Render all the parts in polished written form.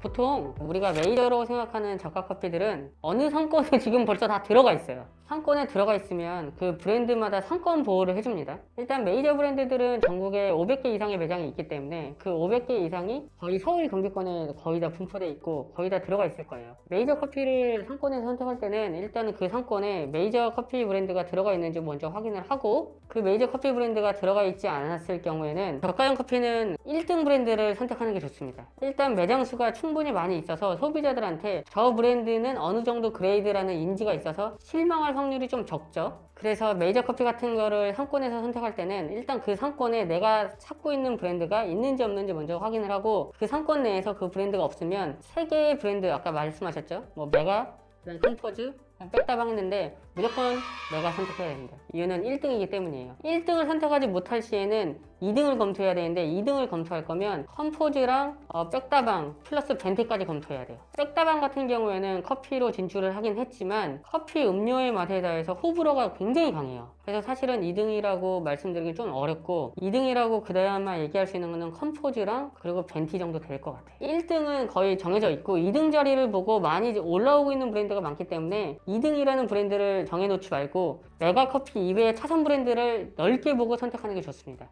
보통 우리가 메이저로 생각하는 저가 커피들은 어느 상권에 지금 벌써 다 들어가 있어요. 상권에 들어가 있으면 그 브랜드마다 상권 보호를 해줍니다. 일단 메이저 브랜드들은 전국에 500개 이상의 매장이 있기 때문에 그 500개 이상이 거의 서울 경기권에 거의 다 분포되어 있고 거의 다 들어가 있을 거예요. 메이저 커피를 상권에서 선택할 때는 일단 그 상권에 메이저 커피 브랜드가 들어가 있는지 먼저 확인을 하고, 그 메이저 커피 브랜드가 들어가 있지 않았을 경우에는 저가형 커피는 1등 브랜드를 선택하는 게 좋습니다. 일단 매장 수가 충분히 많이 있어서 소비자들한테 저 브랜드는 어느 정도 그레이드라는 인지가 있어서 실망할 확률이 좀 적죠. 그래서 메이저 커피 같은 거를 상권에서 선택할 때는 일단 그 상권에 내가 찾고 있는 브랜드가 있는지 없는지 먼저 확인을 하고, 그 상권 내에서 그 브랜드가 없으면 3개의 브랜드, 아까 말씀하셨죠? 뭐 메가, 컴포즈, 백다방 했는데 무조건 내가 선택해야 됩니다. 이유는 1등이기 때문이에요. 1등을 선택하지 못할 시에는 2등을 검토해야 되는데, 2등을 검토할 거면 컴포즈랑 백다방 플러스 벤티까지 검토해야 돼요. 백다방 같은 경우에는 커피로 진출을 하긴 했지만 커피 음료의 맛에 대해서 호불호가 굉장히 강해요. 그래서 사실은 2등이라고 말씀드리기 좀 어렵고, 2등이라고 그나마 얘기할 수 있는 거는 컴포즈랑 그리고 벤티 정도 될 것 같아요. 1등은 거의 정해져 있고 2등 자리를 보고 많이 올라오고 있는 브랜드가 많기 때문에 2등이라는 브랜드를 정해놓지 말고 메가커피 이외의 차선 브랜드를 넓게 보고 선택하는 게 좋습니다.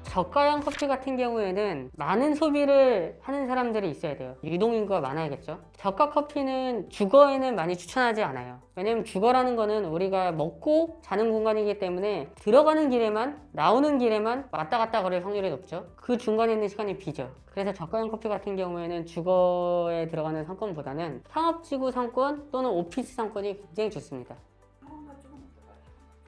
저가형 커피 같은 경우에는 많은 소비를 하는 사람들이 있어야 돼요. 유동인구가 많아야겠죠. 저가 커피는 주거에는 많이 추천하지 않아요. 왜냐면 주거라는 거는 우리가 먹고 자는 공간이기 때문에 들어가는 길에만, 나오는 길에만 왔다 갔다 거릴 확률이 높죠. 그 중간에 있는 시간이 비죠. 그래서 저가형 커피 같은 경우에는 주거에 들어가는 상권보다는 상업지구 상권 또는 오피스 상권이 굉장히 좋습니다.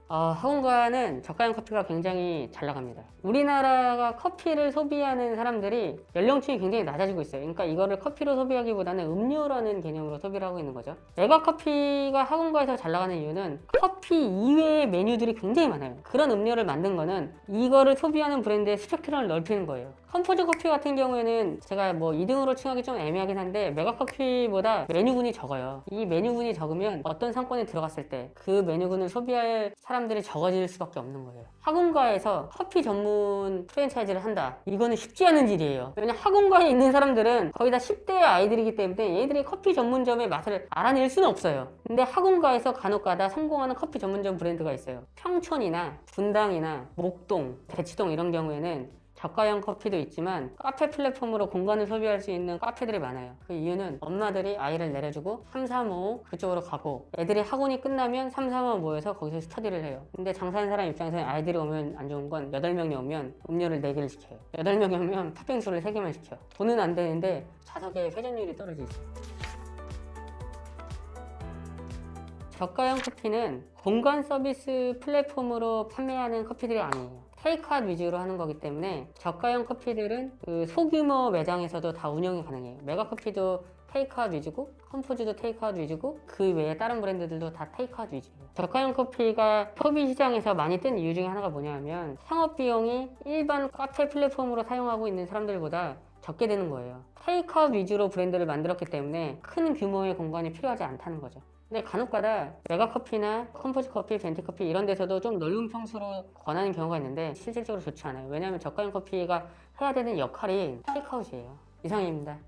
학원가는 저가형 커피가 굉장히 잘 나갑니다. 우리나라가 커피를 소비하는 사람들이 연령층이 굉장히 낮아지고 있어요. 그러니까 이거를 커피로 소비하기보다는 음료라는 개념으로 소비를 하고 있는 거죠. 메가커피가 학원가에서 잘 나가는 이유는 커피 이외의 메뉴들이 굉장히 많아요. 그런 음료를 만든 거는 이거를 소비하는 브랜드의 스펙트럼을 넓히는 거예요. 컴포즈 커피 같은 경우에는 제가 뭐 2등으로 칭하기 좀 애매하긴 한데 메가커피보다 메뉴군이 적어요. 이 메뉴군이 적으면 어떤 상권에 들어갔을 때 그 메뉴군을 소비할 사람들이 적어질 수밖에 없는 거예요. 학원가에서 커피 전문 프랜차이즈를 한다, 이거는 쉽지 않은 일이에요. 왜냐면 학원가에 있는 사람들은 거의 다 10대 아이들이기 때문에 얘들이 커피 전문점의 맛을 알아낼 수는 없어요. 근데 학원가에서 간혹가다 성공하는 커피 전문점 브랜드가 있어요. 평촌이나 분당이나 목동, 대치동 이런 경우에는 저가형 커피도 있지만 카페 플랫폼으로 공간을 소비할 수 있는 카페들이 많아요. 그 이유는 엄마들이 아이를 내려주고 3, 4, 5 그쪽으로 가고, 애들이 학원이 끝나면 3, 4, 5 모여서 거기서 스터디를 해요. 근데 장사하는 사람 입장에서는 아이들이 오면 안 좋은 건 8명이 오면 음료를 4개를 시켜요. 8명이 오면 팥빙수를 3개만 시켜요. 돈은 안 되는데 좌석의 회전율이 떨어지죠. 저가형 커피는 공간 서비스 플랫폼으로 판매하는 커피들이 아니에요. 테이크아웃 위주로 하는 거기 때문에 저가형 커피들은 그 소규모 매장에서도 다 운영이 가능해요. 메가커피도 테이크아웃 위주고 컴포즈도 테이크아웃 위주고 그 외에 다른 브랜드들도 다 테이크아웃 위주예요. 저가형 커피가 소비 시장에서 많이 뜬 이유 중에 하나가 뭐냐면 상업 비용이 일반 카페 플랫폼으로 사용하고 있는 사람들보다 적게 되는 거예요. 테이크아웃 위주로 브랜드를 만들었기 때문에 큰 규모의 공간이 필요하지 않다는 거죠. 근데 간혹가다 메가커피나 컴포즈 커피, 벤티 커피 이런 데서도 좀 넓은 평수로 권하는 경우가 있는데 실질적으로 좋지 않아요. 왜냐하면 저가형 커피가 해야 되는 역할이 테이크아웃이에요. 이상입니다.